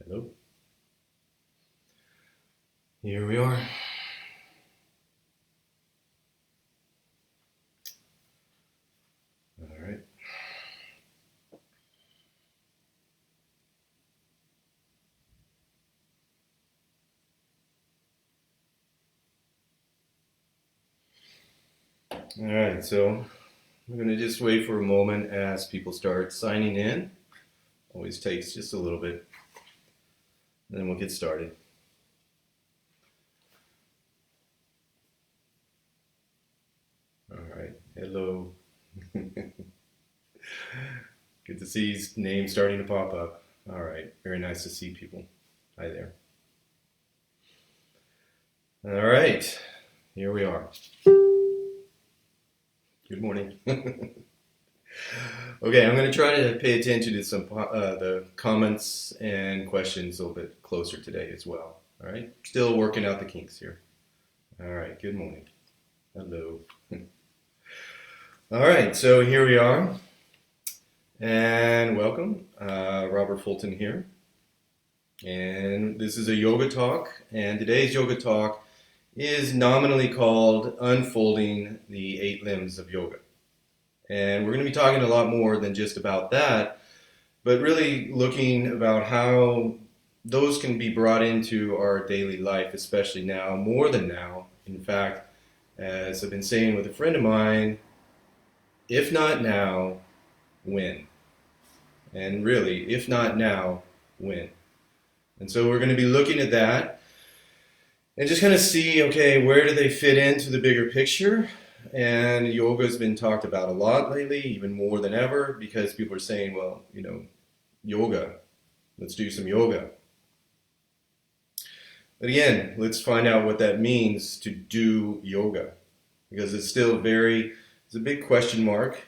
Hello. Here we are. All right. All right, so we're going to just wait for a moment as people start signing in. Always takes just a little bit. And then we'll get started. All right. Hello. Good to see his name starting to pop up. All right. Very nice to see people. Hi there. All right. Here we are. Good morning. Okay, I'm going to try to pay attention to some the comments and questions a little bit closer today as well. All right. Still working out the kinks here. All right. Good morning. Hello. All right. So here we are. And welcome. Robert Fulton here. And this is a yoga talk. And today's yoga talk is nominally called Unfolding the 8 Limbs of Yoga. And we're going to be talking a lot more than just about that, but really looking about how those can be brought into our daily life, especially now, more than now. In fact, as I've been saying with a friend of mine, if not now, when? And really, if not now, when? And so we're going to be looking at that and just kind of see, okay, where do they fit into the bigger picture? And yoga has been talked about a lot lately, even more than ever, because people are saying, well, yoga, let's do some yoga. But again, let's find out what that means to do yoga, because it's still it's a big question mark.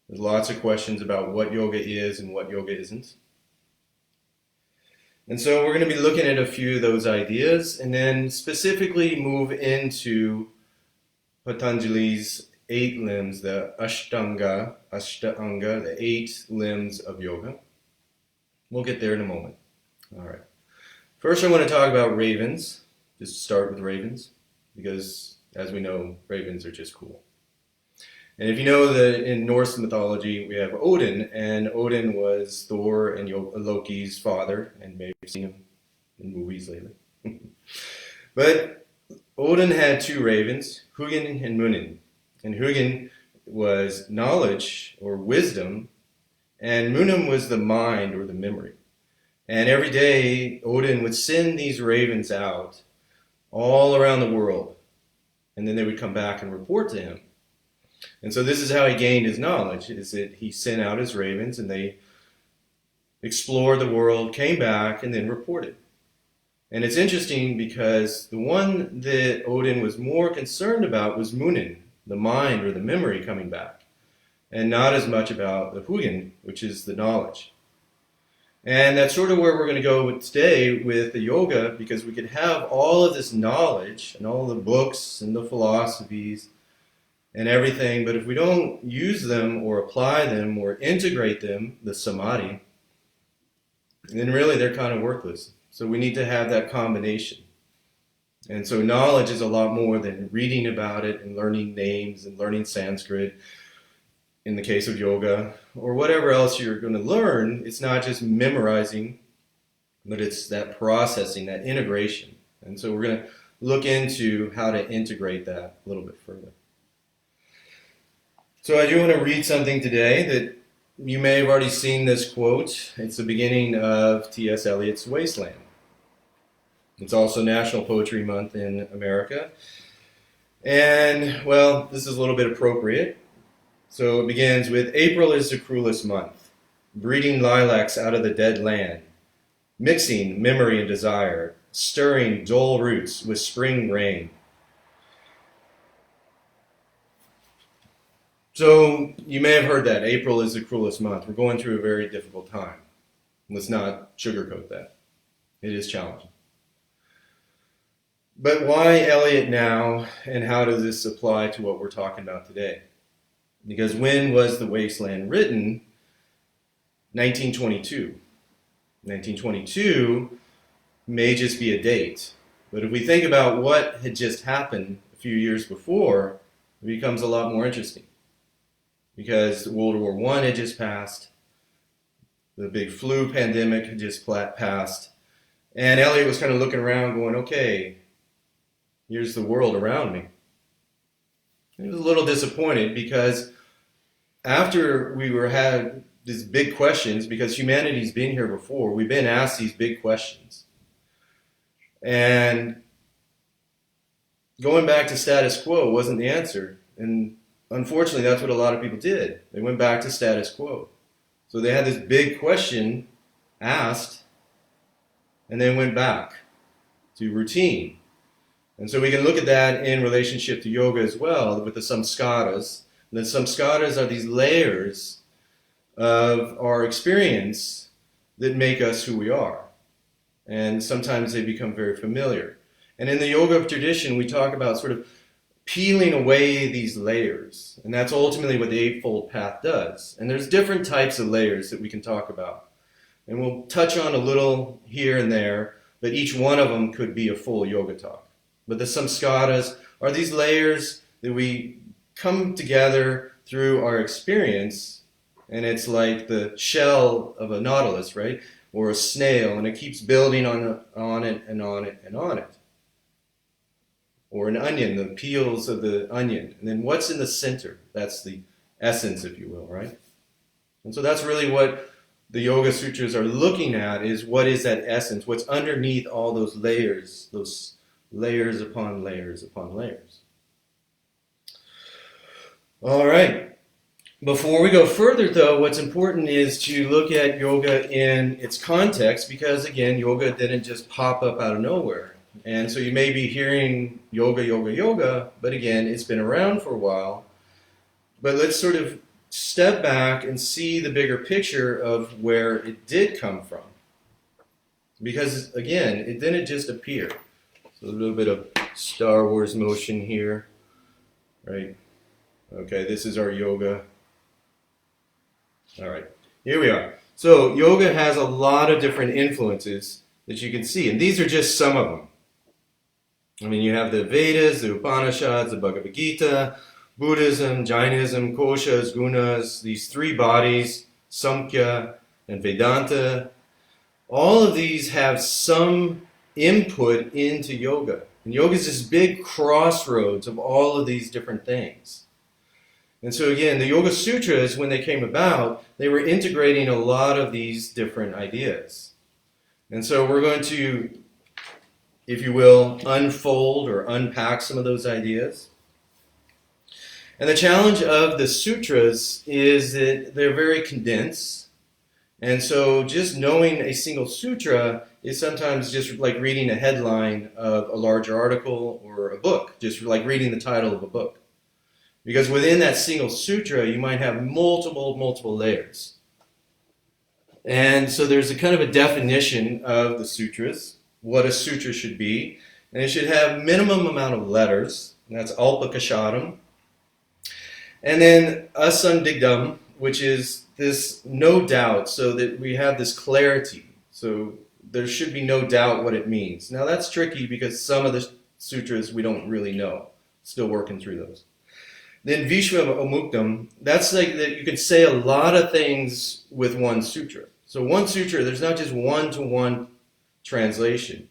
There's lots of questions about what yoga is and what yoga isn't. And so we're going to be looking at a few of those ideas and then specifically move into Patanjali's 8 limbs, the Ashtanga, the 8 limbs of yoga. We'll get there in a moment. All right. First, I want to talk about ravens. Just start with ravens, because as we know, ravens are just cool. And if you know that in Norse mythology, we have Odin, and Odin was Thor and Loki's father, and maybe you've seen him in movies lately. But Odin had 2 ravens, Hugin and Munin. And Hugin was knowledge or wisdom, and Munin was the mind or the memory. And every day, Odin would send these ravens out all around the world, and then they would come back and report to him. And so this is how he gained his knowledge, is that he sent out his ravens, and they explored the world, came back, and then reported. And it's interesting because the one that Odin was more concerned about was Munin, the mind or the memory coming back, and not as much about the Hugin, which is the knowledge. And that's sort of where we're going to go today with the yoga, because we could have all of this knowledge and all the books and the philosophies and everything, but if we don't use them or apply them or integrate them, the samadhi, then really they're kind of worthless. So we need to have that combination. And so knowledge is a lot more than reading about it and learning names and learning Sanskrit in the case of yoga, or whatever else you're going to learn. It's not just memorizing, but it's that processing, that integration. And so we're going to look into how to integrate that a little bit further. So I do want to read something today that you may have already seen this quote. It's the beginning of T.S. Eliot's Wasteland. It's also National Poetry Month in America. And, well, this is a little bit appropriate. So it begins with, April is the cruelest month, breeding lilacs out of the dead land, mixing memory and desire, stirring dull roots with spring rain. So you may have heard that. April is the cruelest month. We're going through a very difficult time. Let's not sugarcoat that. It is challenging. But why Eliot now, and how does this apply to what we're talking about today? Because when was The Wasteland written? 1922. 1922 may just be a date. But if we think about what had just happened a few years before, it becomes a lot more interesting. Because World War I had just passed, the big flu pandemic had just passed, and Elliot was kind of looking around going, okay, here's the world around me. He was a little disappointed because after had these big questions, because humanity's been here before, we've been asked these big questions. And going back to status quo wasn't the answer. And unfortunately, that's what a lot of people did. They went back to status quo. So they had this big question asked, and then went back to routine. And so we can look at that in relationship to yoga as well, with the samskaras. And the samskaras are these layers of our experience that make us who we are. And sometimes they become very familiar. And in the yoga tradition, we talk about sort of peeling away these layers. And that's ultimately what the Eightfold Path does. And there's different types of layers that we can talk about. And we'll touch on a little here and there, but each one of them could be a full yoga talk. But the samskaras are these layers that we come together through our experience, and it's like the shell of a nautilus, right? Or a snail, and it keeps building on it and on it and on it. Or an onion, the peels of the onion. And then what's in the center? That's the essence, if you will, right? And so that's really what the Yoga Sutras are looking at, is what is that essence? What's underneath all those layers upon layers upon layers. All right. Before we go further, though, what's important is to look at yoga in its context, because, again, yoga didn't just pop up out of nowhere. And so you may be hearing yoga, yoga, yoga, but again, it's been around for a while. But let's sort of step back and see the bigger picture of where it did come from. Because, again, it didn't just appear. So a little bit of Star Wars motion here, right? Okay, this is our yoga. All right, here we are. So yoga has a lot of different influences that you can see, and these are just some of them. I mean, you have the Vedas, the Upanishads, the Bhagavad Gita, Buddhism, Jainism, Koshas, Gunas, these three bodies, Samkhya and Vedanta. All of these have some input into yoga. And yoga is this big crossroads of all of these different things. And so again, the Yoga Sutras, when they came about, they were integrating a lot of these different ideas. And so we're going to, if you will, unfold or unpack some of those ideas. And the challenge of the sutras is that they're very condensed. And so just knowing a single sutra is sometimes just like reading a headline of a larger article or a book, just like reading the title of a book. Because within that single sutra, you might have multiple layers. And so there's a kind of a definition of the sutras, what a sutra should be. And it should have minimum amount of letters, and that's alpakashadam. And then asandigdam, which is this no doubt, so that we have this clarity. So there should be no doubt what it means. Now that's tricky because some of the sutras we don't really know. Still working through those. Then Vishva Amuktam, that's like that you can say a lot of things with one sutra. So one sutra, there's not just one-to-one translation.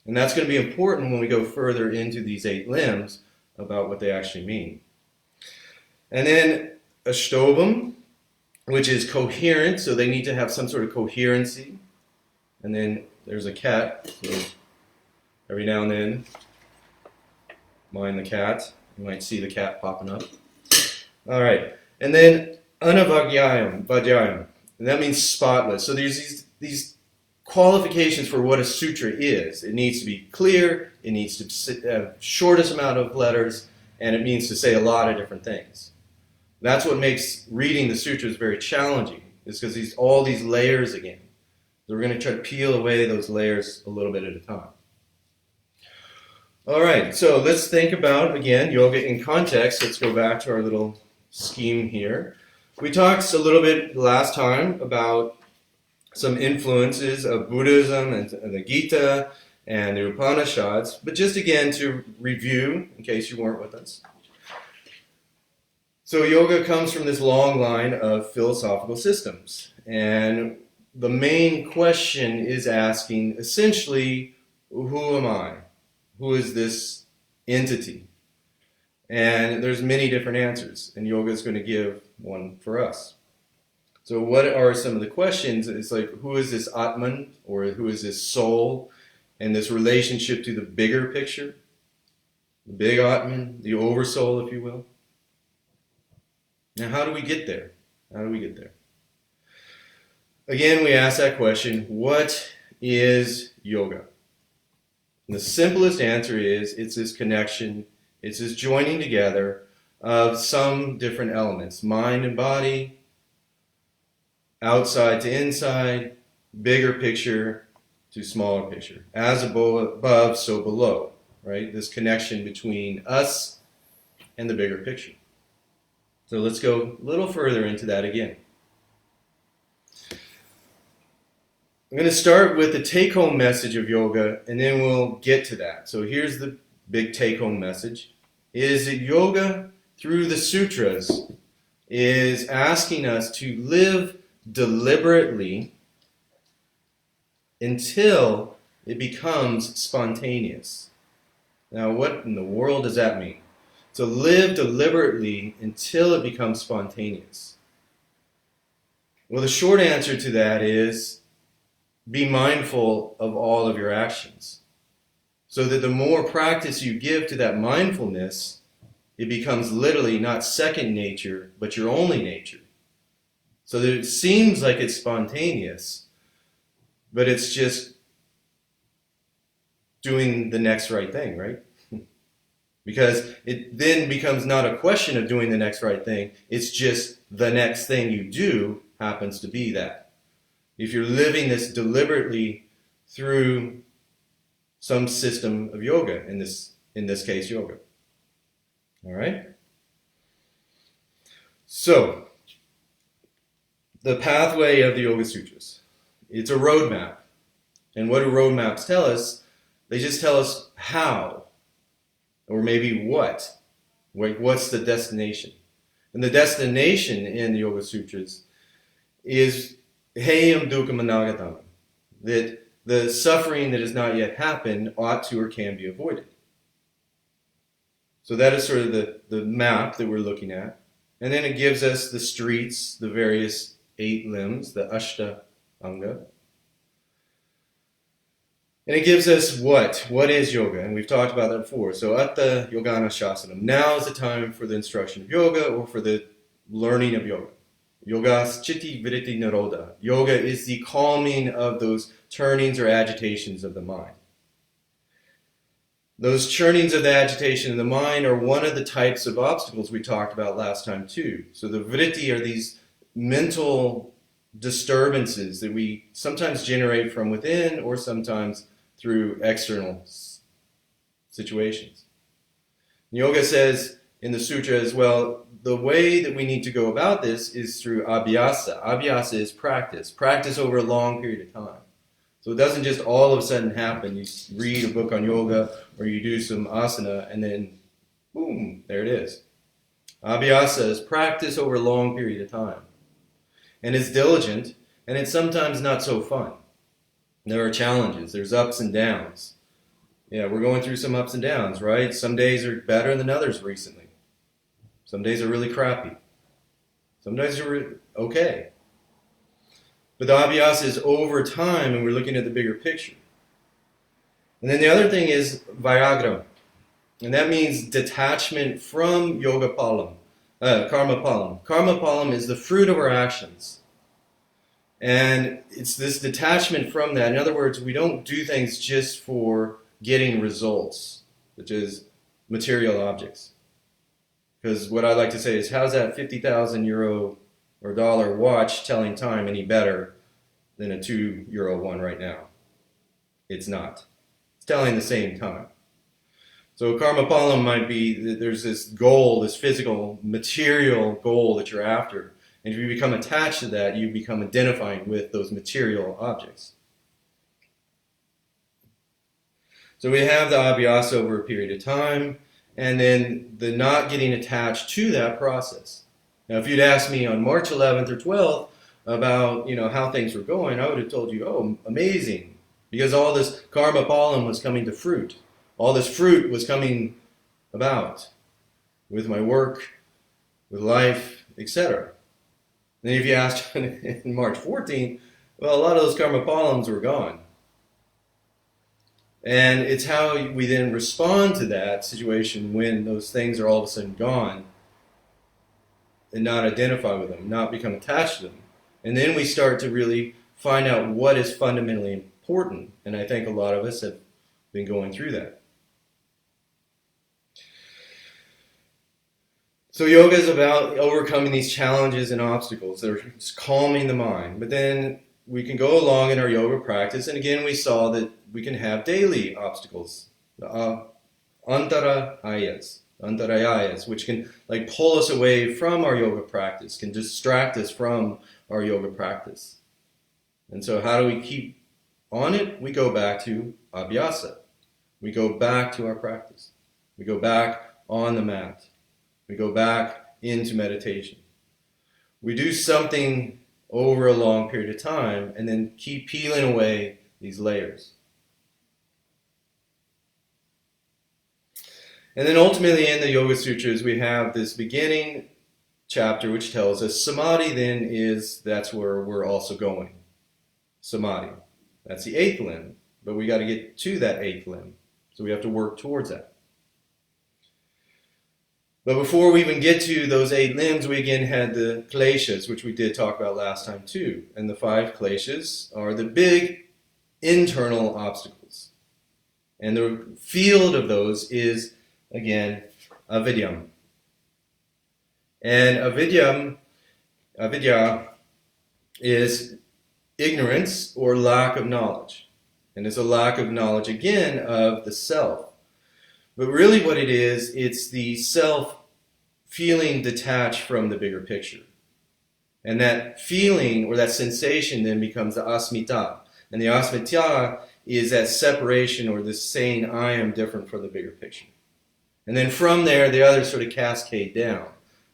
And that's going to be important when we go further into these 8 limbs about what they actually mean. And then Ashtobham, which is coherent, so they need to have some sort of coherency. And then there's a cat, so every now and then, mind the cat. You might see the cat popping up. All right. And then Anavagyayam, and that means spotless. So there's these qualifications for what a sutra is. It needs to be clear, it needs to have shortest amount of letters, and it means to say a lot of different things. That's what makes reading the sutras very challenging, is because all these layers again. So we're going to try to peel away those layers a little bit at a time. All right, so let's think about, again, yoga in context. Let's go back to our little scheme here. We talked a little bit last time about some influences of Buddhism and the Gita and the Upanishads, but just again to review, in case you weren't with us. So yoga comes from this long line of philosophical systems, and the main question is asking, essentially, who am I? Who is this entity? And there's many different answers, and yoga is going to give one for us. So what are some of the questions? It's like, who is this Atman, or who is this soul, and this relationship to the bigger picture? The big Atman, the oversoul, if you will. Now, how do we get there? How do we get there? Again, we ask that question, what is yoga? And the simplest answer is, it's this connection, it's this joining together of some different elements, mind and body, outside to inside, bigger picture to smaller picture. As above, so below, right? This connection between us and the bigger picture. So let's go a little further into that again. I'm going to start with the take-home message of yoga, and then we'll get to that. So here's the big take-home message, is that yoga, through the sutras, is asking us to live deliberately until it becomes spontaneous. Now, what in the world does that mean? To live deliberately until it becomes spontaneous. Well, the short answer to that is be mindful of all of your actions. So that the more practice you give to that mindfulness, it becomes literally not second nature, but your only nature. So that it seems like it's spontaneous, but it's just doing the next right thing, right? Because it then becomes not a question of doing the next right thing, it's just the next thing you do happens to be that. If you're living this deliberately through some system of yoga, in this case, yoga. All right? So, the pathway of the Yoga Sutras. It's a roadmap. And what do roadmaps tell us? They just tell us how, or maybe what. What's the destination? And the destination in the Yoga Sutras is Heyam Dukkam Anagatam, that the suffering that has not yet happened ought to or can be avoided. So that is sort of the map that we're looking at. And then it gives us the streets, the various 8 limbs, the Ashta Anga. And it gives us what? What is yoga? And we've talked about that before. So Atta Yogana Shasanam. Now is the time for the instruction of yoga, or for the learning of yoga. Yogas Chitti Vritti Nirodha. Yoga is the calming of those turnings or agitations of the mind. Those churnings of the agitation of the mind are one of the types of obstacles we talked about last time too. So the vritti are these mental disturbances that we sometimes generate from within, or sometimes through external situations. Yoga says in the sutra as well, the way that we need to go about this is through abhyasa. Abhyasa is practice. Practice over a long period of time. So it doesn't just all of a sudden happen. You read a book on yoga, or you do some asana, and then boom, there it is. Abhyasa is practice over a long period of time. And it's diligent, and it's sometimes not so fun. There are challenges. There's ups and downs. Yeah, we're going through some ups and downs, right? Some days are better than others recently. Some days are really crappy. Some days are okay. But the abhyasa is over time, and we're looking at the bigger picture. And then the other thing is viragra. And that means detachment from yoga palam, karma palam. Karma palam is the fruit of our actions. And it's this detachment from that. In other words, we don't do things just for getting results, which is material objects. Because what I like to say is, how's that 50,000 euro or dollar watch telling time any better than a €2 one right now? It's not. It's telling the same time. So karma palam might be that there's this goal, this physical, material goal that you're after. And if you become attached to that, you become identifying with those material objects. So we have the abhyasa over a period of time, and then the not getting attached to that process. Now, if you'd asked me on March 11th or 12th about how things were going, I would have told you, oh, amazing, because all this karma pollen was coming to fruit. All this fruit was coming about with my work, with life, etc. Then if you asked in March 14th, well, a lot of those karma pollens were gone. And it's how we then respond to that situation when those things are all of a sudden gone and not identify with them, not become attached to them. And then we start to really find out what is fundamentally important. And I think a lot of us have been going through that. So yoga is about overcoming these challenges and obstacles. It's calming the mind. But then we can go along in our yoga practice, and again we saw that we can have daily obstacles, antarayas, which can pull us away from our yoga practice, can distract us from our yoga practice. And so how do we keep on it? We go back to abhyasa. We go back to our practice. We go back on the mat. We go back into meditation. We do something over a long period of time and then keep peeling away these layers. And then ultimately in the Yoga Sutras we have this beginning chapter which tells us samadhi then that's where we're also going. Samadhi. That's the 8th limb, but we got to get to that 8th limb. So we have to work towards that. But before we even get to those 8 limbs, we again had the kleshas, which we did talk about last time too. And the 5 kleshas are the big internal obstacles. And the field of those is, again, avidyam. And avidya is ignorance or lack of knowledge. And it's a lack of knowledge, again, of the self. But really what it is, it's the self feeling detached from the bigger picture. And that feeling or that sensation then becomes the asmita. And the asmita is that separation or this saying, I am different from the bigger picture. And then from there, the others sort of cascade down.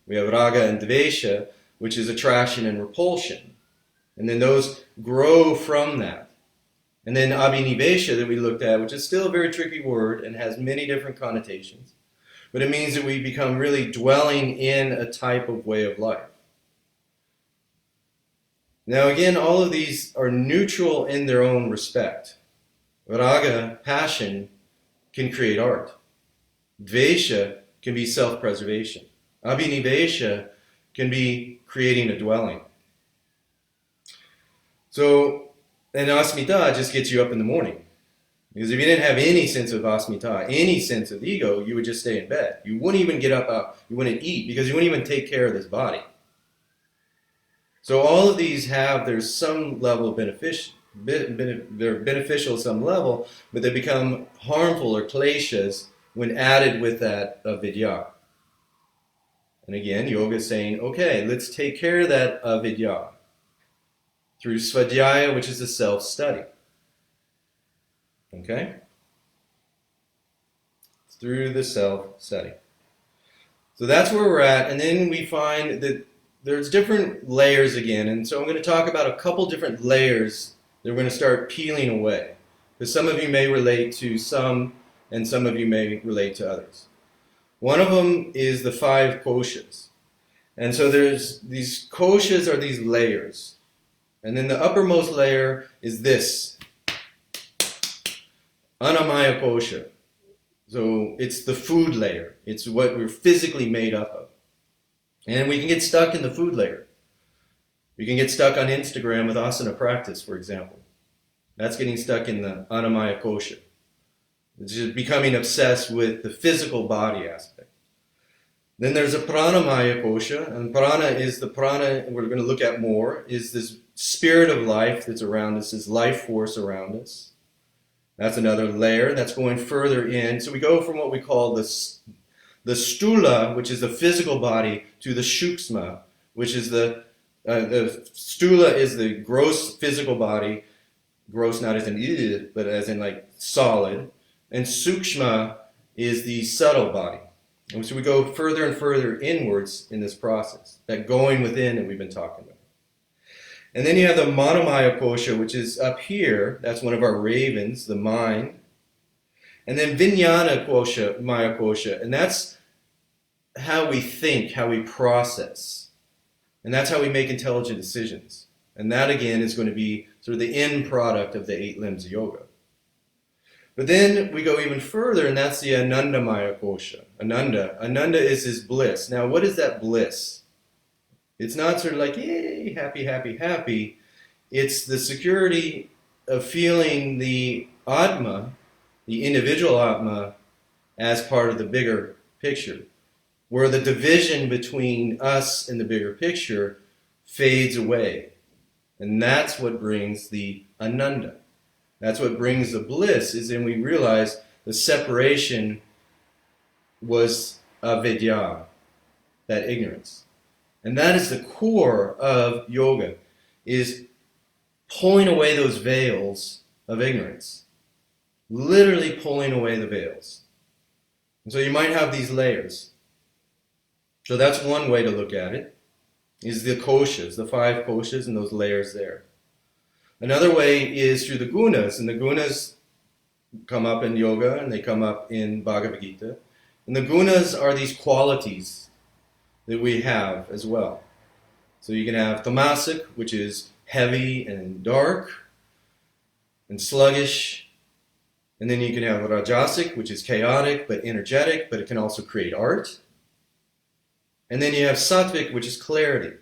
We have raga and dvesha, which is attraction and repulsion. And then those grow from that. And then abhinivesha that we looked at, which is still a very tricky word and has many different connotations. But it means that we become really dwelling in a type of way of life. Now again, all of these are neutral in their own respect. Raga, passion, can create art. Dvesha can be self-preservation. Abhinivesha can be creating a dwelling. So, and asmita just gets you up in the morning. Because if you didn't have any sense of asmita, any sense of ego, you would just stay in bed. You wouldn't even get up, you wouldn't eat, because you wouldn't even take care of this body. So all of these there's some level of they're beneficial at some level, but they become harmful or kleshas when added with that avidya. And again, yoga is saying, okay, let's take care of that avidya through svadhyaya, which is a self-study. Okay? Through the self-study. So that's where we're at, and then we find that there's different layers again, and so I'm going to talk about a couple different layers that we're going to start peeling away. Because some of you may relate to some, and some of you may relate to others. One of them is the 5 koshas. And so there's these koshas are these layers. And then the uppermost layer is this. Annamaya kosha. So it's the food layer. It's what we're physically made up of. And we can get stuck in the food layer. We can get stuck on Instagram with asana practice, for example. That's getting stuck in the annamaya kosha. It's just becoming obsessed with the physical body aspect. Then there's a pranamaya kosha, and prana is the prana we're going to look at more, is this spirit of life that's around us, this life force around us. That's another layer that's going further in. So we go from what we call the stula, which is the physical body, to the shukshma, which is the The stula is the gross physical body, gross not as in id, but as in like solid, and sukshma is the subtle body. And so we go further and further inwards in this process, that going within that we've been talking about. And then you have the manomaya kosha, which is up here. That's one of our ravens, the mind. And then vijnana kosha, maya kosha, and that's how we think, how we process. And that's how we make intelligent decisions. And that, again, is going to be sort of the end product of the 8 limbs of yoga. But then we go even further, and that's the anandamaya kosha. Ananda is his bliss. Now, what is that bliss? It's not sort of like, yay, happy, happy, happy. It's the security of feeling the Atma, the individual Atma, as part of the bigger picture, where the division between us and the bigger picture fades away. And that's what brings the Ananda. That's what brings the bliss, is when we realize the separation was avidya, that ignorance. And that is the core of yoga, is pulling away those veils of ignorance. Literally pulling away the veils. And so you might have these layers. So that's one way to look at it, is the koshas, the 5 koshas and those layers there. Another way is through the gunas, and the gunas come up in yoga and they come up in Bhagavad Gita. And the gunas are these qualities that we have as well. So you can have tamasic, which is heavy and dark and sluggish. And then you can have rajasic, which is chaotic but energetic, but it can also create art. And then you have sattvic, which is clarity.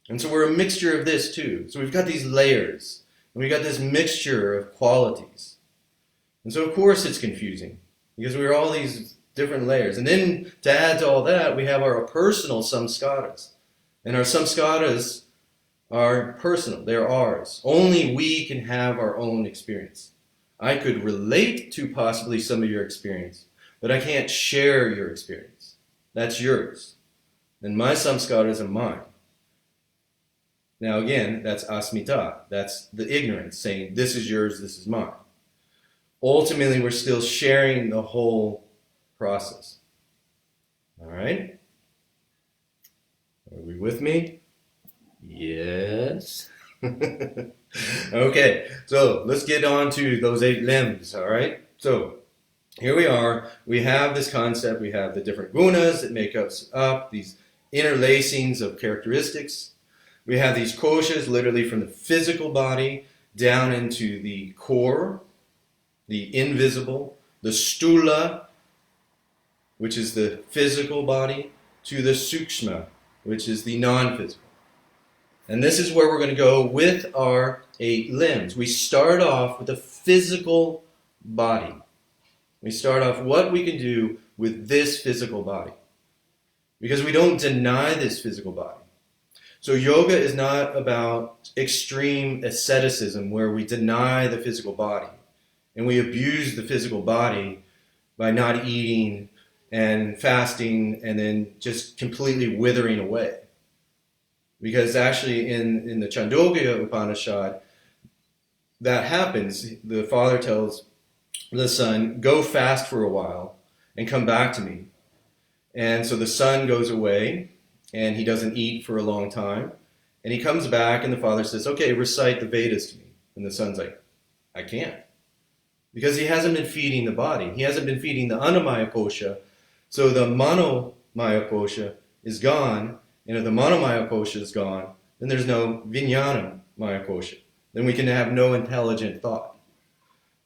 And so we're a mixture of this too. So we've got these layers, and we've got this mixture of qualities. And so of course it's confusing, because we're all these different layers. And then to add to all that, we have our personal samskaras. And our samskaras are personal, they're ours. Only we can have our own experience. I could relate to possibly some of your experience, but I can't share your experience. That's yours. And my samskaras are mine. Now again, that's asmita. That's the ignorance, saying this is yours, this is mine. Ultimately, we're still sharing the whole process. All right? Are we with me? Yes. Okay, so let's get on to those 8 limbs, all right? So here we are. We have this concept. We have the different gunas that make us up, these interlacings of characteristics. We have these koshas, literally from the physical body down into the core, the invisible, the stula, which is the physical body, to the sukshma, which is the non-physical. And this is where we're going to go with our 8 limbs. We start off with the physical body. We start off what we can do with this physical body, because we don't deny this physical body. So yoga is not about extreme asceticism where we deny the physical body and we abuse the physical body by not eating and fasting and then just completely withering away. Because actually in the Chandogya Upanishad, that happens. The father tells the son, go fast for a while and come back to me. And so the son goes away and he doesn't eat for a long time. And he comes back and the father says, okay, recite the Vedas to me. And the son's like, I can't. Because he hasn't been feeding the body. He hasn't been feeding the Annamaya kosha. So the Manomaya kosha is gone. And if the Manomaya kosha is gone, then there's no Vijnana Maya kosha. Then we can have no intelligent thought.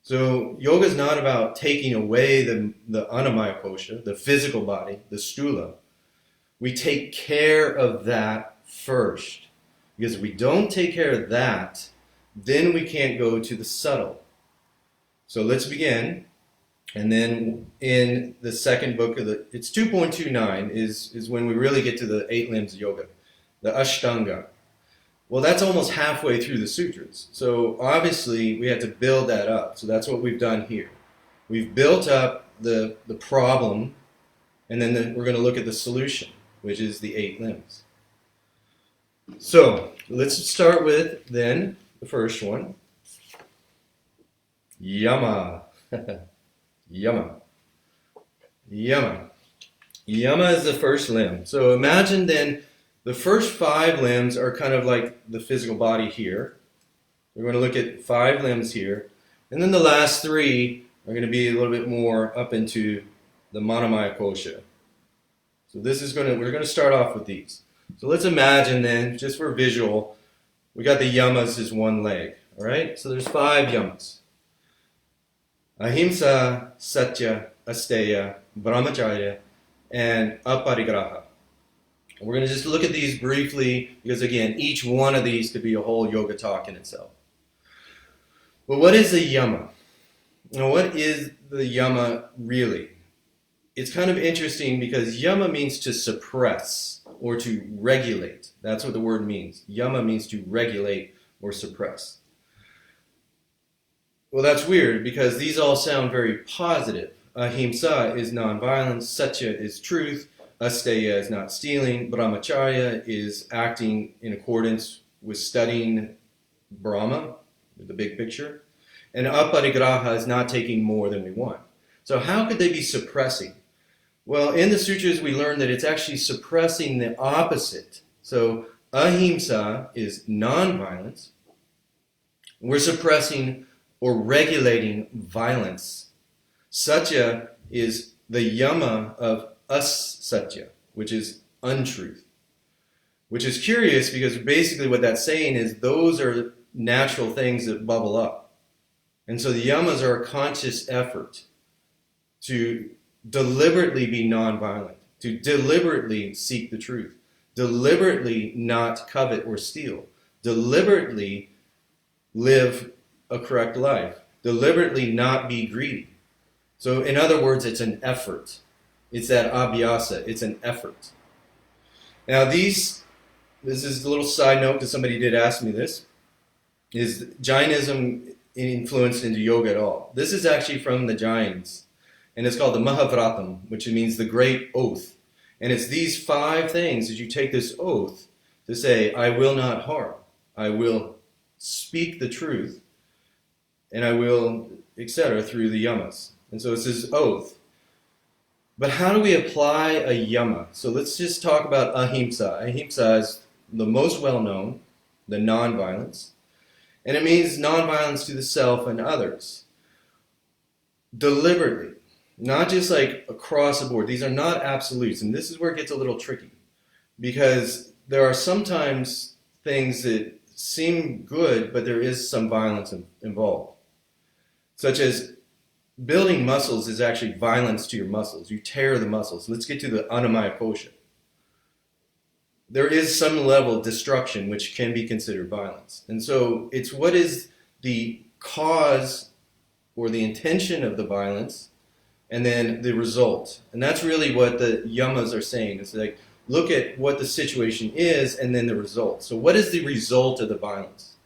So yoga is not about taking away the Annamaya kosha, the physical body, the stula. We take care of that first. Because if we don't take care of that, then we can't go to the subtle. So let's begin. And then in the second book of it's 2.29 is when we really get to the 8 limbs of yoga, the Ashtanga. Well, that's almost halfway through the sutras. So obviously we have to build that up. So that's what we've done here. We've built up the problem, and then we're going to look at the solution, which is the 8 limbs. So let's start with then the first one. Yama. Yama. Yama. Yama is the first limb. So imagine then the first 5 limbs are kind of like the physical body here. We're going to look at 5 limbs here. And then the last 3 are going to be a little bit more up into the Manomaya Kosha. So we're going to start off with these. So let's imagine then, just for visual, we got the yamas as one leg. All right? So there's 5 yamas. Ahimsa, Satya, Asteya, Brahmacharya, and Aparigraha. We're going to just look at these briefly because, again, each one of these could be a whole yoga talk in itself. But what is a yama? Now, what is the yama really? It's kind of interesting because yama means to suppress or to regulate. That's what the word means. Yama means to regulate or suppress. Well, that's weird because these all sound very positive. Ahimsa is nonviolence, Satya is truth, Asteya is not stealing, Brahmacharya is acting in accordance with studying Brahma, the big picture, and Aparigraha is not taking more than we want. So how could they be suppressing? Well, in the sutras we learn that it's actually suppressing the opposite. So ahimsa is nonviolence. We're suppressing or regulating violence. Satya is the yama of as-satya, which is untruth. Which is curious because basically what that's saying is those are natural things that bubble up. And so the yamas are a conscious effort to deliberately be nonviolent, to deliberately seek the truth, deliberately not covet or steal, deliberately live a correct life, deliberately not be greedy. So in other words, it's an effort. It's that abhyasa, it's an effort. Now this is a little side note because somebody did ask me this, is Jainism influenced into yoga at all? This is actually from the Jains, and it's called the Mahavratam, which means the great oath. And it's these 5 things that you take this oath to say, I will not harm, I will speak the truth, and I will, etc., through the yamas. And so it's this oath. But how do we apply a yama? So let's just talk about ahimsa. Ahimsa is the most well-known, the nonviolence. And it means nonviolence to the self and others. Deliberately. Not just like across the board. These are not absolutes. And this is where it gets a little tricky. Because there are sometimes things that seem good, but there is some violence involved. Such as building muscles is actually violence to your muscles. You tear the muscles. Let's get to the Annamaya Kosha. There is some level of destruction which can be considered violence. And so it's what is the cause or the intention of the violence and then the result. And that's really what the yamas are saying. It's like, look at what the situation is and then the result. So what is the result of the violence?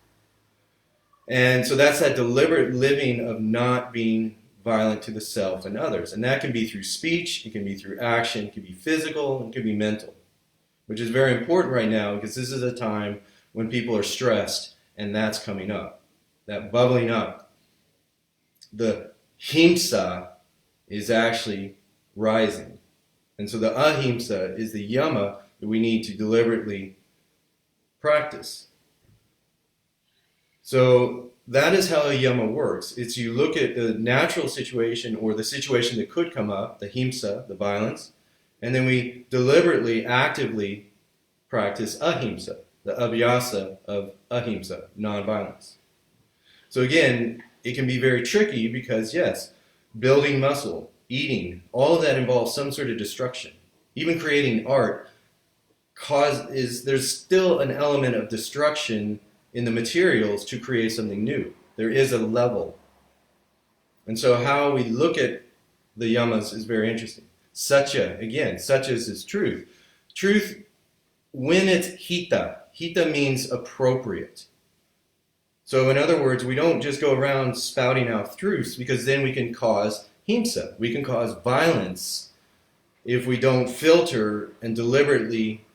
And so that's that deliberate living of not being violent to the self and others. And that can be through speech, it can be through action, it can be physical, it can be mental. Which is very important right now because this is a time when people are stressed and that's coming up. That bubbling up. The himsa is actually rising. And so the ahimsa is the yama that we need to deliberately practice. So that is how a yama works. It's you look at the natural situation or the situation that could come up, the himsa, the violence, and then we deliberately, actively practice ahimsa, the abhyasa of ahimsa, nonviolence. So again, it can be very tricky because yes, building muscle, eating, all of that involves some sort of destruction. Even creating art there's still an element of destruction in the materials to create something new. There is a level. And so how we look at the yamas is very interesting. Satya, again, satya is truth. Truth, when it's hita. Hita means appropriate. So in other words, we don't just go around spouting out truths because then we can cause himsa. We can cause violence if we don't filter and deliberately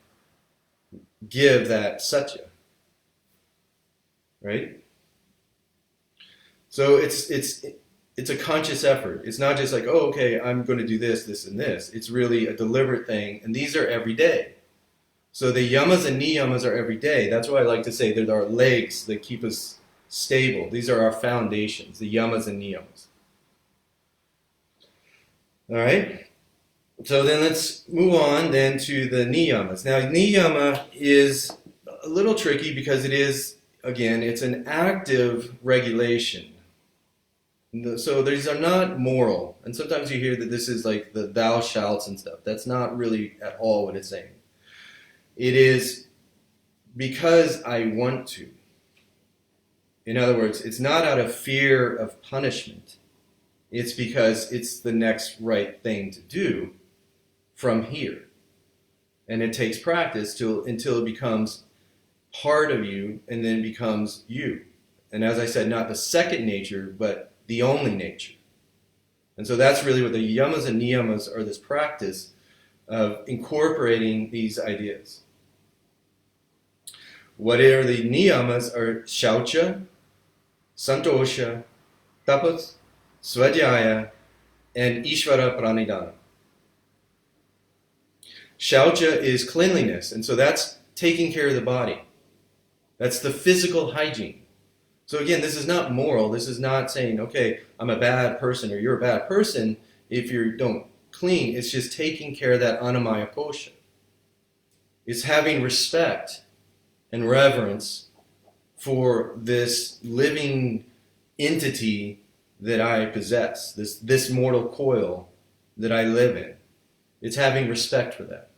give that satya, right? So it's a conscious effort. It's not just like, oh, okay, I'm going to do this, this, and this. It's really a deliberate thing, and these are every day. So the yamas and niyamas are every day. That's why I like to say they're our legs that keep us stable. These are our foundations, the yamas and niyamas. All right? So then let's move on then to the niyamas. Now, niyama is a little tricky because it is, again, it's an active regulation. So these are not moral. And sometimes you hear that this is like the thou shalts and stuff. That's not really at all what it's saying. It is because I want to. In other words, it's not out of fear of punishment. It's because it's the next right thing to do from here. And it takes practice until it becomes part of you and then becomes you. And as I said, not the second nature, but the only nature. And so that's really what the yamas and niyamas are, this practice of incorporating these ideas. What are the niyamas are shaucha, santosha, tapas, svadhyaya, and ishvara pranidhana. Shaucha is cleanliness, and so that's taking care of the body. That's the physical hygiene. So again, this is not moral. This is not saying, okay, I'm a bad person or you're a bad person if you don't clean. It's just taking care of that anamaya kosha. It's having respect and reverence for this living entity that I possess, this mortal coil that I live in. It's having respect for that.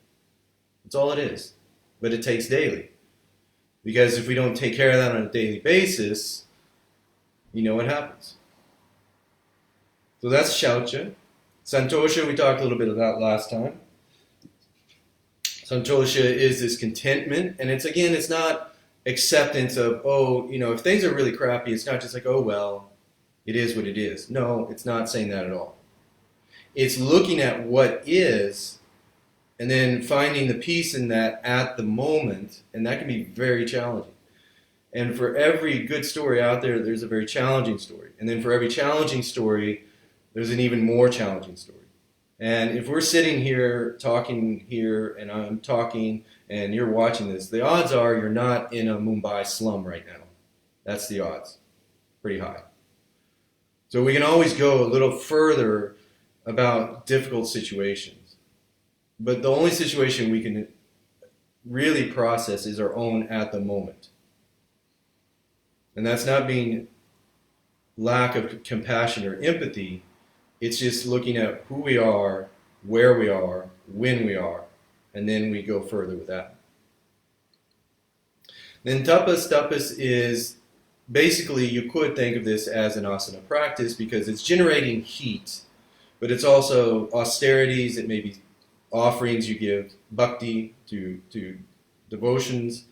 That's all it is. But it takes daily. Because if we don't take care of that on a daily basis, you know what happens. So that's shaucha. Santosha, we talked a little bit about last time. Santosha is this contentment, and it's not acceptance of, if things are really crappy, it's not just like, oh, well, it is what it is. No, it's not saying that at all. It's looking at what is and then finding the peace in that at the moment, and that can be very challenging. And for every good story out there, there's a very challenging story. And then for every challenging story, there's an even more challenging story. And if we're sitting here, talking here, and I'm talking, and you're watching this, the odds are you're not in a Mumbai slum right now. That's the odds. Pretty high. So we can always go a little further about difficult situations. But the only situation we can really process is our own at the moment. And that's not being lack of compassion or empathy. It's just looking at who we are, where we are, when we are, and then we go further with that. Then tapas is basically, you could think of this as an asana practice because it's generating heat, but it's also austerities. It may be offerings you give, bhakti, to devotions.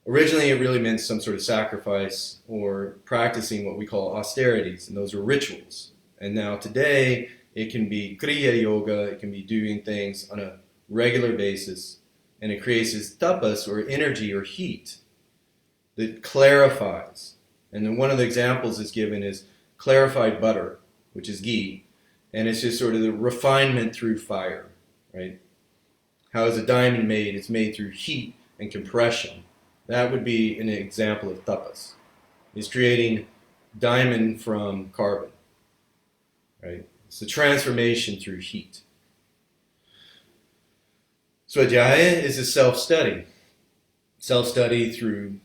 Originally, it really meant some sort of sacrifice or practicing what we call austerities, and those are rituals. And now today, it can be kriya yoga, it can be doing things on a regular basis, and it creates this tapas, or energy or heat, that clarifies. And then one of the examples is given is clarified butter, which is ghee, and it's just sort of the refinement through fire. Right? How is a diamond made? It's made through heat and compression. That would be an example of tapas. It's creating diamond from carbon. Right? It's the transformation through heat. Svadhyaya is a self-study. Self-study through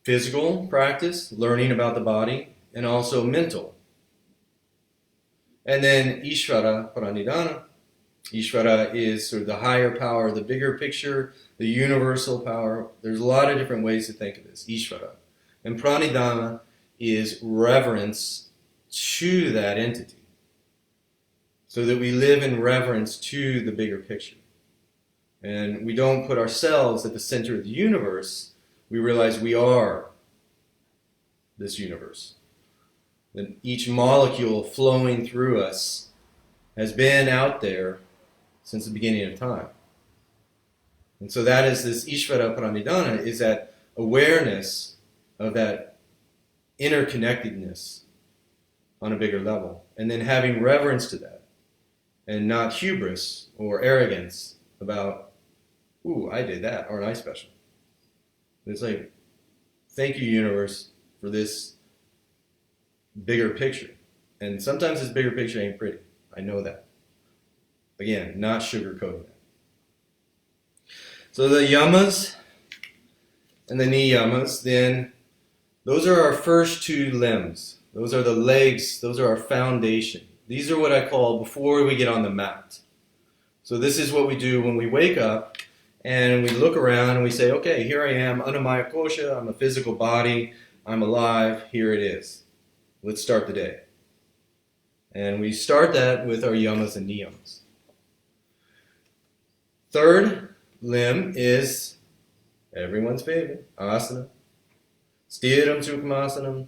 physical practice, learning about the body, and also mental. And then Ishvara Pranidhana. Ishvara is sort of the higher power, the bigger picture, the universal power. There's a lot of different ways to think of this, Ishvara. And Pranidhana is reverence to that entity. So that we live in reverence to the bigger picture. And we don't put ourselves at the center of the universe. We realize we are this universe. That each molecule flowing through us has been out there since the beginning of time. And so that is this Ishvara Pranidhana, is that awareness of that interconnectedness on a bigger level. And then having reverence to that. And not hubris or arrogance about, ooh, I did that, aren't I special? It's like, thank you, universe, for this bigger picture. And sometimes this bigger picture ain't pretty. I know that. Again, not sugarcoating that. So the yamas and the niyamas, then those are our first two limbs. Those are the legs. Those are our foundation. These are what I call before we get on the mat. So this is what we do when we wake up and we look around and we say, okay, here I am, Annamaya Kosha, I'm a physical body, I'm alive, here it is. Let's start the day. And we start that with our yamas and niyamas. Third limb is everyone's favorite, asana. Sthiram Sukhamasana.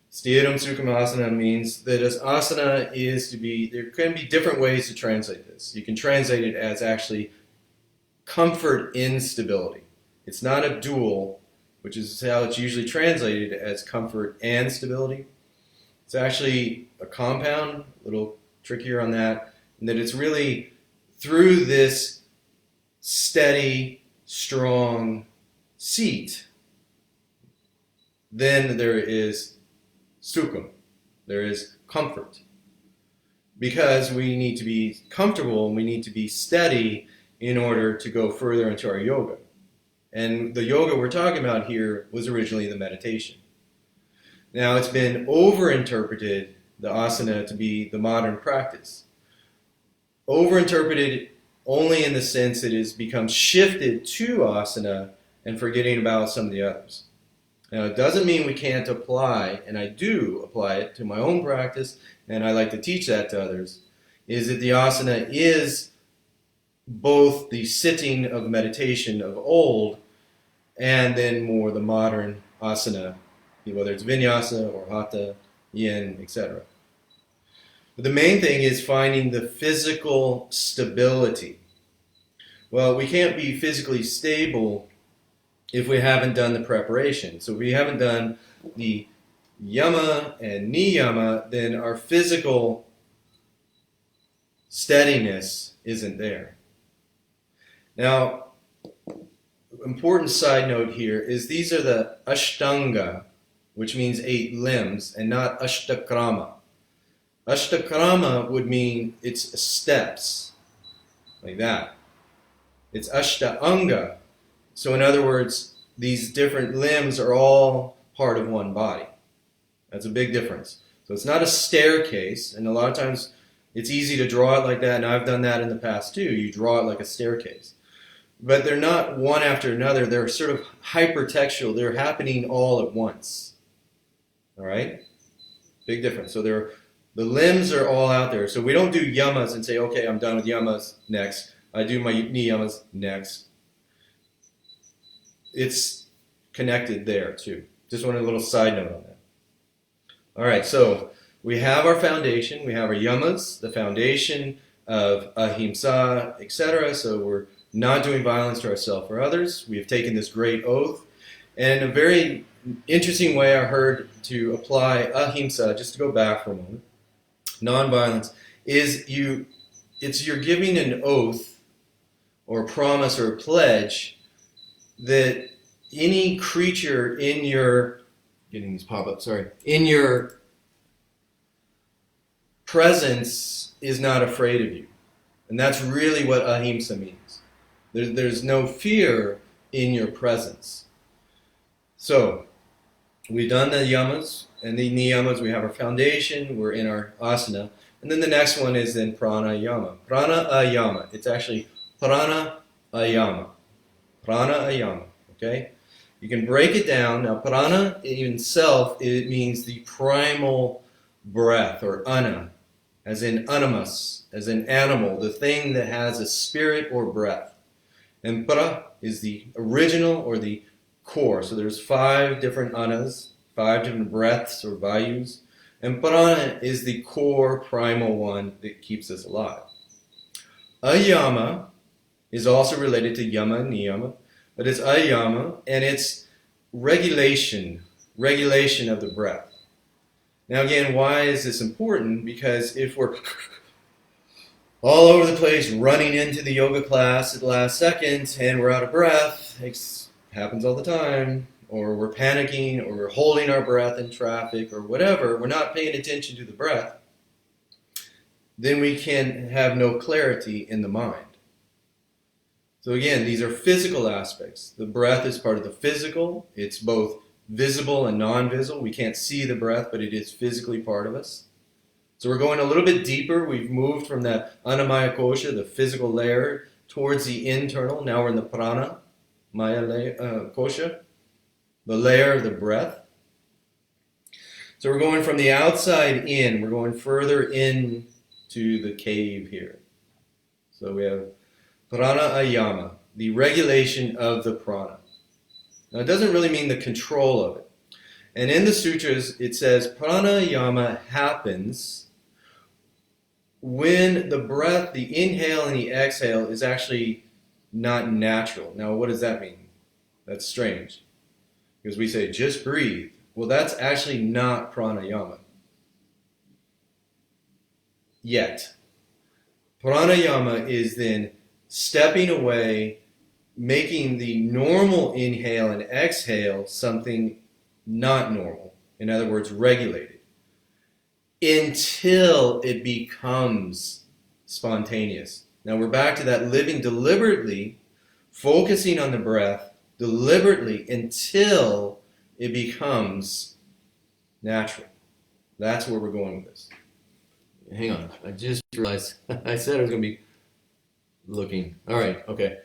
Sthiram Sukhamasana means that as asana is to be, there can be different ways to translate this. You can translate it as actually comfort in stability. It's not a dual, which is how it's usually translated as comfort and stability. It's actually a compound, a little trickier on that, and that it's really through this steady, strong seat, then there is sukham, there is comfort. Because we need to be comfortable and we need to be steady in order to go further into our yoga. And the yoga we're talking about here was originally the meditation. Now it's been overinterpreted, the asana, to be the modern practice. Overinterpreted only in the sense it has become shifted to asana and forgetting about some of the others. Now it doesn't mean we can't apply, and I do apply it to my own practice, and I like to teach that to others, is that the asana is both the sitting of meditation of old and then more the modern asana, whether it's vinyasa or hatha, yin, etc. But the main thing is finding the physical stability. Well, we can't be physically stable if we haven't done the preparation. So if we haven't done the yama and niyama, then our physical steadiness isn't there. Now, important side note here is these are the ashtanga, which means 8 limbs, and not ashtakrama. Ashtakrama would mean it's steps, like that. It's ashtanga. So in other words, these different limbs are all part of one body. That's a big difference. So it's not a staircase, and a lot of times it's easy to draw it like that, and I've done that in the past too. You draw it like a staircase. But they're not one after another. They're sort of hypertextual. They're happening all at once. All right? Big difference. So the limbs are all out there. So we don't do yamas and say, okay, I'm done with yamas, next. I do my niyamas, next. It's connected there too. Just wanted a little side note on that. All right, so we have our foundation. We have our yamas, the foundation of ahimsa, etc. So we're not doing violence to ourselves or others. We have taken this great oath. And a very interesting way I heard to apply ahimsa, just to go back for a moment, nonviolence, is you're giving an oath or a promise or a pledge that any creature in your, getting these pop-ups, sorry, in your presence is not afraid of you. And that's really what ahimsa means. There's no fear in your presence. So, we've done the yamas and the niyamas. We have our foundation. We're in our asana. And then the next one is then pranayama. Pranayama. It's actually pranayama. Pranayama. Okay? You can break it down. Now, prana in itself, it means the primal breath, or ana, as in animus, as in animal, the thing that has a spirit or breath. And pra is the original or the core. So there's 5 different anas, 5 different breaths or vayus. And prana is the core primal one that keeps us alive. Ayama is also related to yama and niyama, but it's ayama, and it's regulation of the breath. Now again, why is this important? Because if we're all over the place running into the yoga class at the last second and we're out of breath, it happens all the time, or we're panicking, or we're holding our breath in traffic, or whatever, we're not paying attention to the breath, then we can have no clarity in the mind. So again, these are physical aspects. The breath is part of the physical. It's both visible and non-visible. We can't see the breath, but it is physically part of us. So we're going a little bit deeper. We've moved from the Annamaya Kosha, the physical layer, towards the internal. Now we're in the Prana Maya Kosha, the layer of the breath. So we're going from the outside in. We're going further in to the cave here. So we have Prana Ayama, the regulation of the prana. Now it doesn't really mean the control of it. And in the sutras it says pranayama happens when the breath, the inhale and the exhale is actually not natural. Now what does that mean? That's strange. Because we say just breathe. Well, that's actually not pranayama. Yet. Pranayama is then stepping away, making the normal inhale and exhale something not normal. In other words, regulated. Until it becomes spontaneous. Now we're back to that living deliberately, focusing on the breath deliberately until it becomes natural. That's where we're going with this. Hang on, I just realized I said I was going to be looking. All right, okay.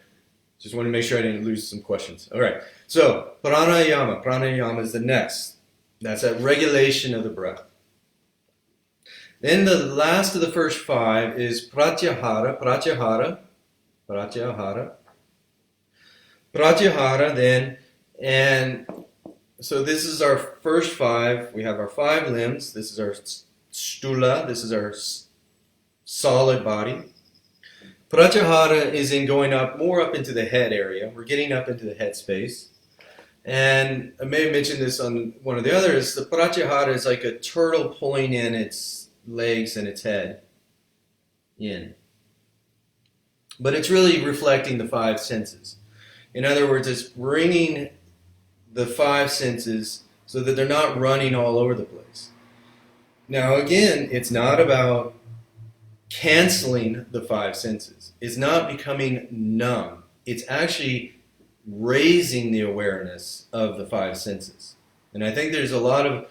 Just want to make sure I didn't lose some questions. All right, so pranayama. Pranayama is the next. That's that regulation of the breath. Then the last of the first five is pratyahara. Pratyahara then, and so this is our first five. We have our five limbs. This is our stula. This is our solid body. Pratyahara is in going up, more up into the head area. We're getting up into the head space. And I may have mentioned this on one of the others. The pratyahara is like a turtle pulling in its legs and its head in. But it's really reflecting the five senses. In other words, it's bringing the five senses so that they're not running all over the place. Now again, it's not about canceling the five senses. It's not becoming numb. It's actually raising the awareness of the five senses. And I think there's a lot of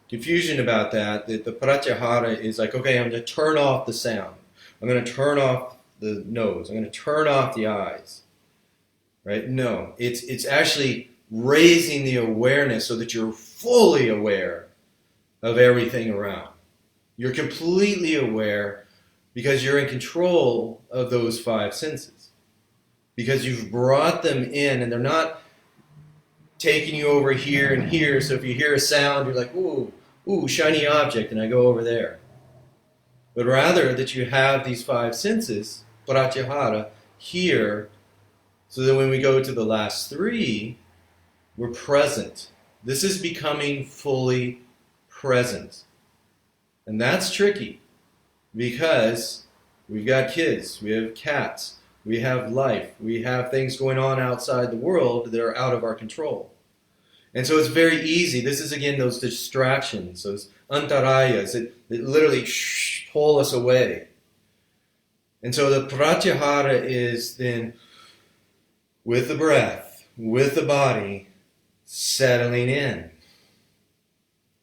confusion about that the pratyahara is like, okay, I'm going to turn off the sound. I'm going to turn off the nose. I'm going to turn off the eyes. Right? No, it's actually raising the awareness so that you're fully aware of everything around. You're completely aware because you're in control of those five senses. Because you've brought them in and they're not taking you over here and here. So if you hear a sound, you're like, ooh, shiny object, and I go over there. But rather that you have these five senses, pratyahara, here, so that when we go to the last three, we're present. This is becoming fully present. And that's tricky because we've got kids, we have cats, we have life, we have things going on outside the world that are out of our control. And so it's very easy. This is again those distractions, those antarayas that literally pull us away. And so the pratyahara is then with the breath, with the body, settling in,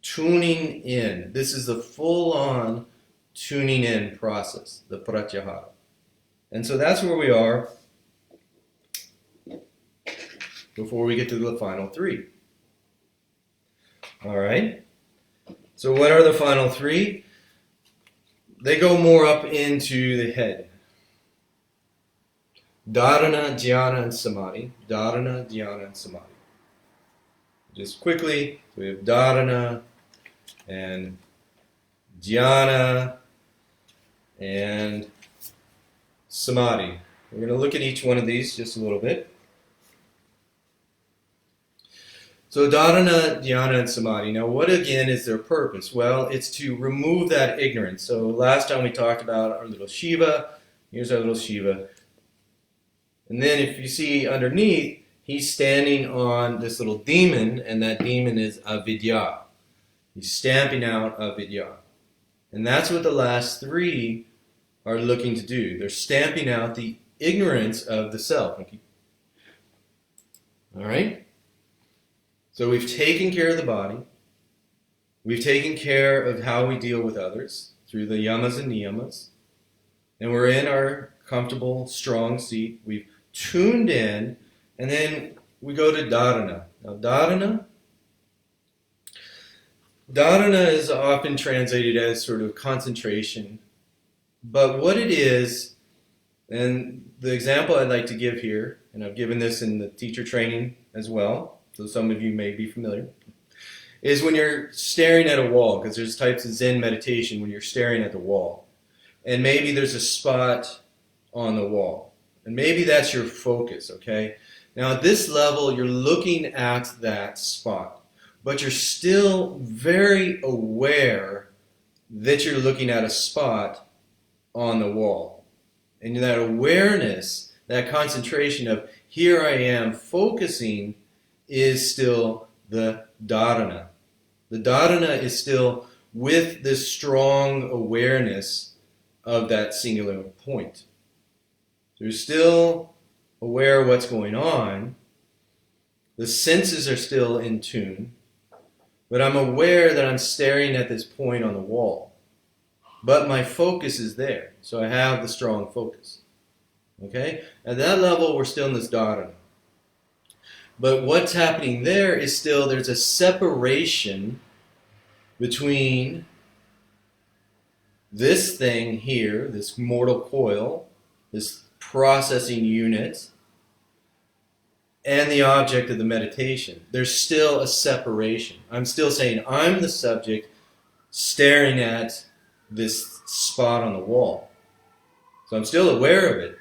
tuning in. This is the full-on tuning in process, the pratyahara. And so that's where we are before we get to the final three. All right. So what are the final three? They go more up into the head. Dharana, dhyana, and samadhi. Dharana, dhyana, and samadhi. Just quickly, we have dharana and dhyana and samadhi. We're going to look at each one of these just a little bit. So dharana, dhyana, and samadhi. Now what again is their purpose? Well, it's to remove that ignorance. So last time we talked about our little Shiva. Here's our little Shiva. And then if you see underneath, he's standing on this little demon, and that demon is avidya. He's stamping out avidya. And that's what the last three are looking to do. They're stamping out the ignorance of the self. All right? So we've taken care of the body. We've taken care of how we deal with others through the yamas and niyamas. And we're in our comfortable, strong seat. We've tuned in, and then we go to dharana. Now dharana is often translated as sort of concentration. But what it is, and the example I'd like to give here, and I've given this in the teacher training as well, so some of you may be familiar, is when you're staring at a wall, because there's types of Zen meditation when you're staring at the wall. And maybe there's a spot on the wall. And maybe that's your focus, okay? Now at this level, you're looking at that spot, but you're still very aware that you're looking at a spot on the wall. And that awareness, that concentration of here I am focusing is still the dharana. The dharana is still with this strong awareness of that singular point. So you're still aware of what's going on. The senses are still in tune. But I'm aware that I'm staring at this point on the wall. But my focus is there. So I have the strong focus. Okay? At that level, we're still in this dharana. But what's happening there is still, there's a separation between this thing here, this mortal coil, this processing unit, and the object of the meditation. There's still a separation. I'm still saying I'm the subject staring at this spot on the wall. So I'm still aware of it.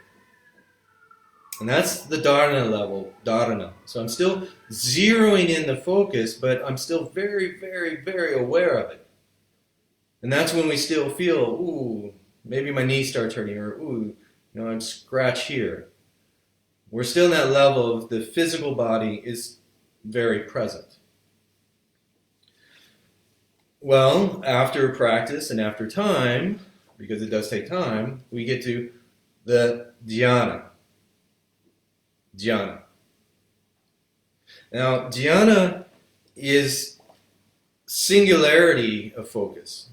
And that's the dharana level, dharana. So I'm still zeroing in the focus, but I'm still very, very, very aware of it. And that's when we still feel, ooh, maybe my knees start hurting, or ooh, I'm scratch here. We're still in that level of the physical body is very present. Well, after practice and after time, because it does take time, we get to the dhyana. Dhyana. Now, dhyana is singularity of focus.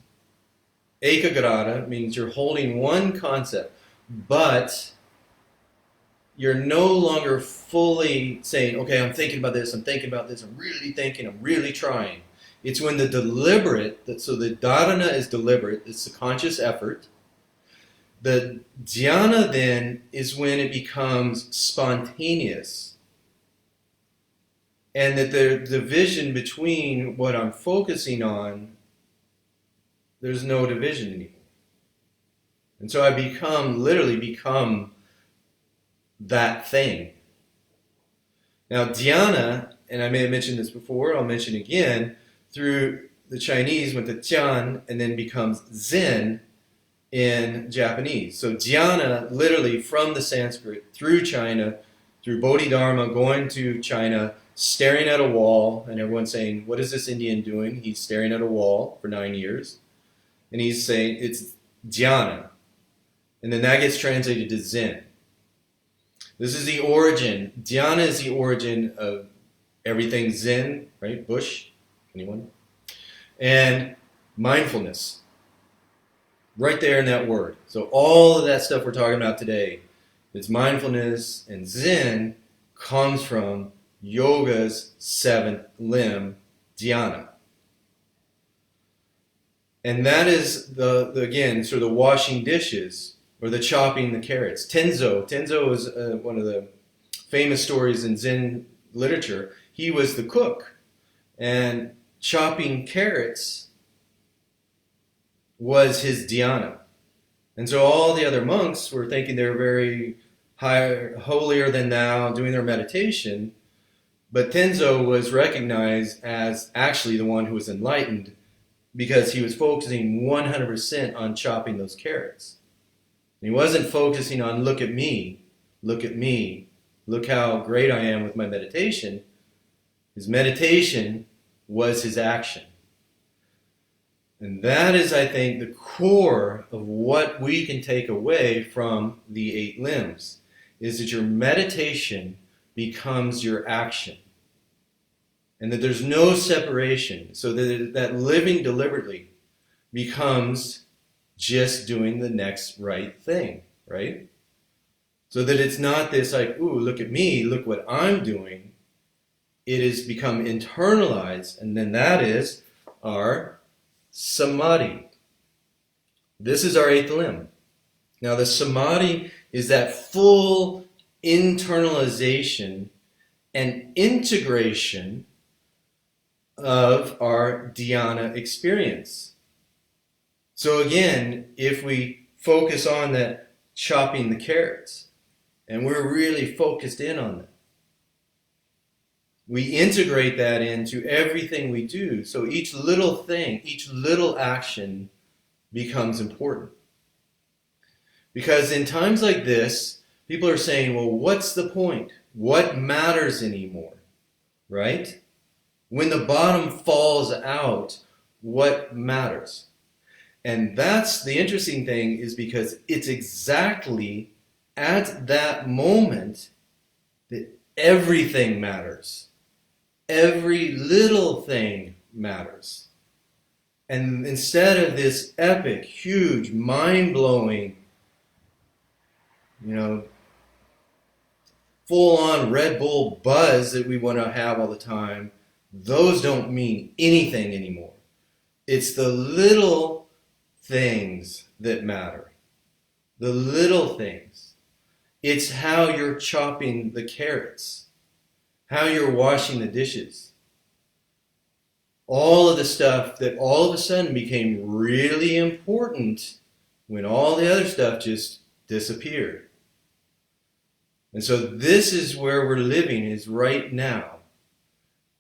Ekagrata means you're holding one concept, but you're no longer fully saying, okay, I'm thinking about this, I'm really thinking, I'm really trying. It's when the deliberate, so the dharana is deliberate, it's a conscious effort. The dhyana then is when it becomes spontaneous. And that the division between what I'm focusing on, there's no division anymore. And so I literally become that thing. Now dhyana, and I may have mentioned this before, I'll mention again, through the Chinese went to Tian and then becomes Zen in Japanese. So dhyana, literally from the Sanskrit, through China, through Bodhidharma, going to China, staring at a wall, and everyone's saying, what is this Indian doing? He's staring at a wall for 9 years. And he's saying, it's dhyana. And then that gets translated to Zen. This is the origin. Dhyana is the origin of everything Zen, right? Bush, anyone? And mindfulness. Right there in that word. So all of that stuff we're talking about today, it's mindfulness and Zen, comes from yoga's seventh limb, dhyana. And that is again, sort of the washing dishes or the chopping the carrots. Tenzo is one of the famous stories in Zen literature. He was the cook, and chopping carrots was his dhyana. And so all the other monks were thinking they were very higher, holier than thou, doing their meditation. But Tenzo was recognized as actually the one who was enlightened because he was focusing 100% on chopping those carrots. And he wasn't focusing on look at me, look how great I am with my meditation. His meditation was his action. And that is, I think, the core of what we can take away from the 8 limbs, is that your meditation becomes your action. And that there's no separation, so that living deliberately becomes just doing the next right thing, right? So that it's not this like, ooh, look at me, look what I'm doing. It has become internalized, and then that is our samadhi. This is our 8th limb. Now the samadhi is that full internalization and integration of our dhyana experience. So again, if we focus on that chopping the carrots, and we're really focused in on that, we integrate that into everything we do. So each little thing, each little action becomes important. Because in times like this, people are saying, well, what's the point? What matters anymore? Right? When the bottom falls out, what matters? And that's the interesting thing, is because it's exactly at that moment that everything matters. Every little thing matters. And instead of this epic, huge, mind-blowing, full-on Red Bull buzz that we want to have all the time, those don't mean anything anymore. It's the little things that matter. The little things. It's how you're chopping the carrots, how you're washing the dishes. All of the stuff that all of a sudden became really important when all the other stuff just disappeared. And so this is where we're living, is right now.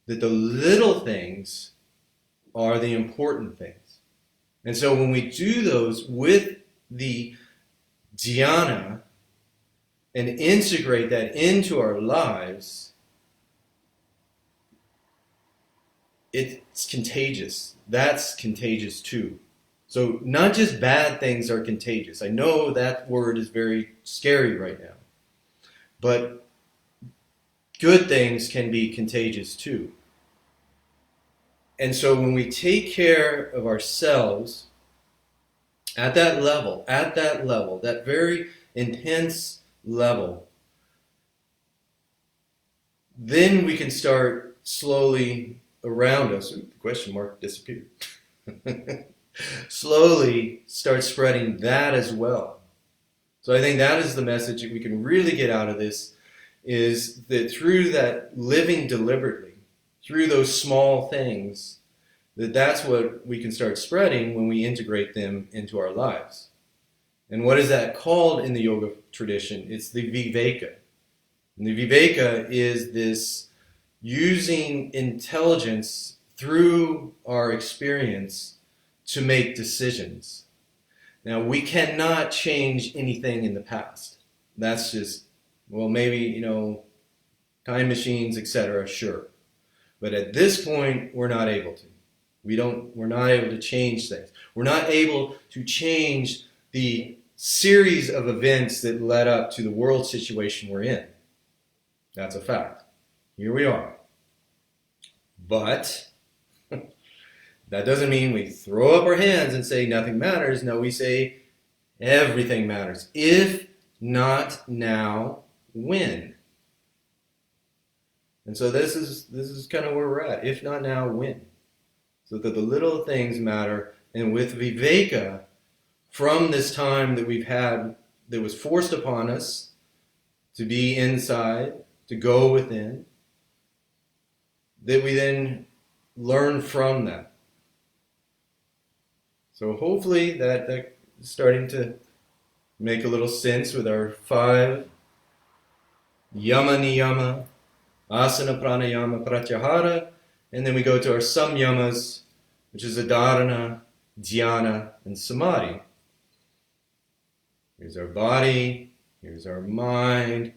That the little things are the important things. And so when we do those with the dhyana and integrate that into our lives, it's contagious. That's contagious too. So not just bad things are contagious. I know that word is very scary right now. But good things can be contagious too. And so when we take care of ourselves at that level, that very intense level, then we can start slowly around us. Ooh, the question mark disappeared. Slowly start spreading that as well. So I think that is the message that we can really get out of this, is that through that living deliberately, through those small things, that's what we can start spreading when we integrate them into our lives. And what is that called in the yoga tradition? It's the viveka. And the viveka is this using intelligence through our experience to make decisions. Now, we cannot change anything in the past. That's just, well, maybe, time machines, etc., sure. But at this point, we're not able to. We're not able to change things. We're not able to change the series of events that led up to the world situation we're in. That's a fact. Here we are. But that doesn't mean we throw up our hands and say nothing matters. No, we say everything matters. If not now, when? And so this is kind of where we're at. If not now, when? So that the little things matter. And with viveka, from this time that we've had, that was forced upon us to be inside, to go within, that we then learn from that. So hopefully that is starting to make a little sense with our 5 yama niyama, asana pranayama pratyahara, and then we go to our samyamas, which is adharana, dhyana, and samadhi. Here's our body, here's our mind.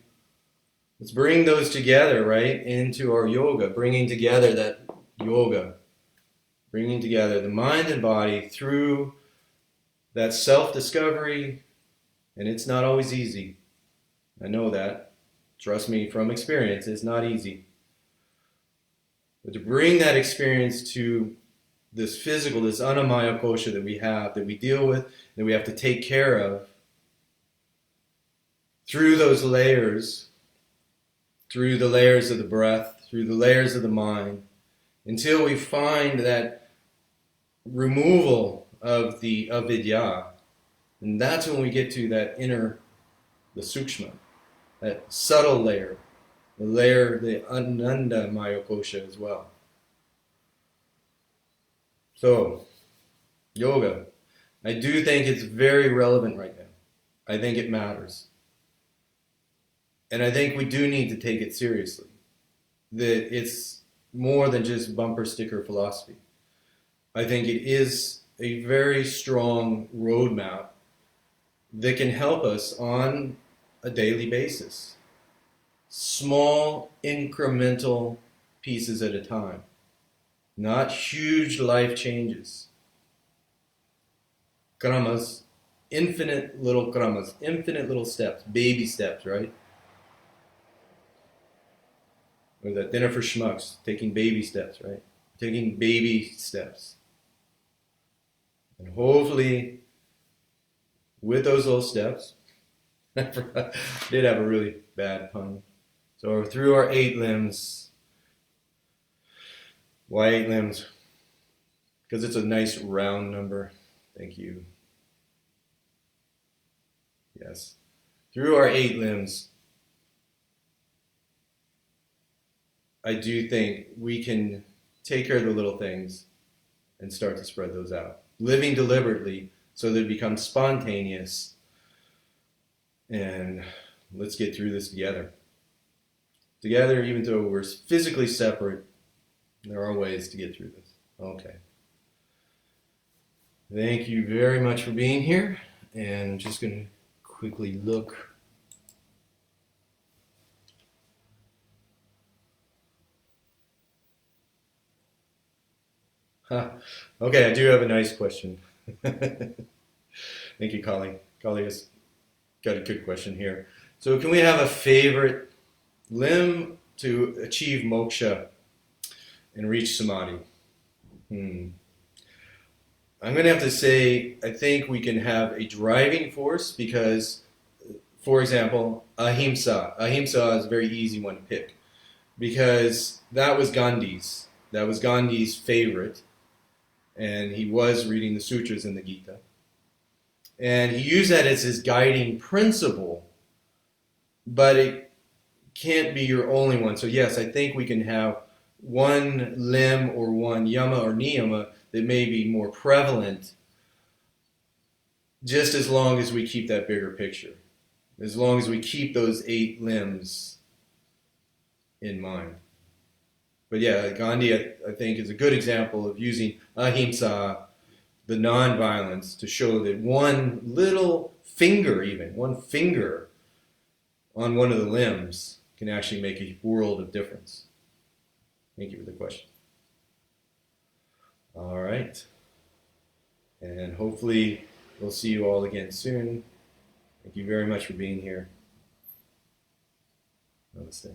Let's bring those together, right, into our yoga, bringing together that yoga, bringing together the mind and body through that self-discovery, and it's not always easy. I know that. Trust me from experience, it's not easy. But to bring that experience to this physical, this anamaya kosha that we have, that we deal with, that we have to take care of, through those layers, through the layers of the breath, through the layers of the mind, until we find that removal of the avidya. And that's when we get to that inner, the sukshma, that subtle layer, the ananda maya kosha as well. So, yoga, I do think it's very relevant right now. I think it matters. And I think we do need to take it seriously. That it's more than just bumper sticker philosophy. I think it is a very strong roadmap that can help us on a daily basis. Small, incremental pieces at a time. Not huge life changes. Kramas, infinite little kramas, infinite little steps, baby steps, right? Or that dinner for schmucks, taking baby steps, right? Taking baby steps. And hopefully, with those little steps, I did have a really bad pun. So through our 8 limbs, why 8 limbs? Because it's a nice round number. Thank you. Yes. Through our 8 limbs, I do think we can take care of the little things and start to spread those out. Living deliberately so that it becomes spontaneous. And let's get through this together. Together, even though we're physically separate, there are ways to get through this. Okay. Thank you very much for being here. And I'm just going to quickly look. Okay, I do have a nice question. Thank you, Kali. Kali has got a good question here. So can we have a favorite limb to achieve moksha and reach samadhi? I'm going to have to say, I think we can have a driving force because, for example, ahimsa. Ahimsa is a very easy one to pick because that was Gandhi's. That was Gandhi's favorite. And he was reading the sutras in the Gita. And he used that as his guiding principle, but it can't be your only one. So yes, I think we can have one limb or one yama or niyama that may be more prevalent, just as long as we keep that bigger picture. As long as we keep those 8 limbs in mind. But yeah, Gandhi, I think, is a good example of using ahimsa, the non-violence, to show that one little finger, even one finger on one of the limbs can actually make a world of difference. Thank you for the question. All right. And hopefully we'll see you all again soon. Thank you very much for being here. Namaste.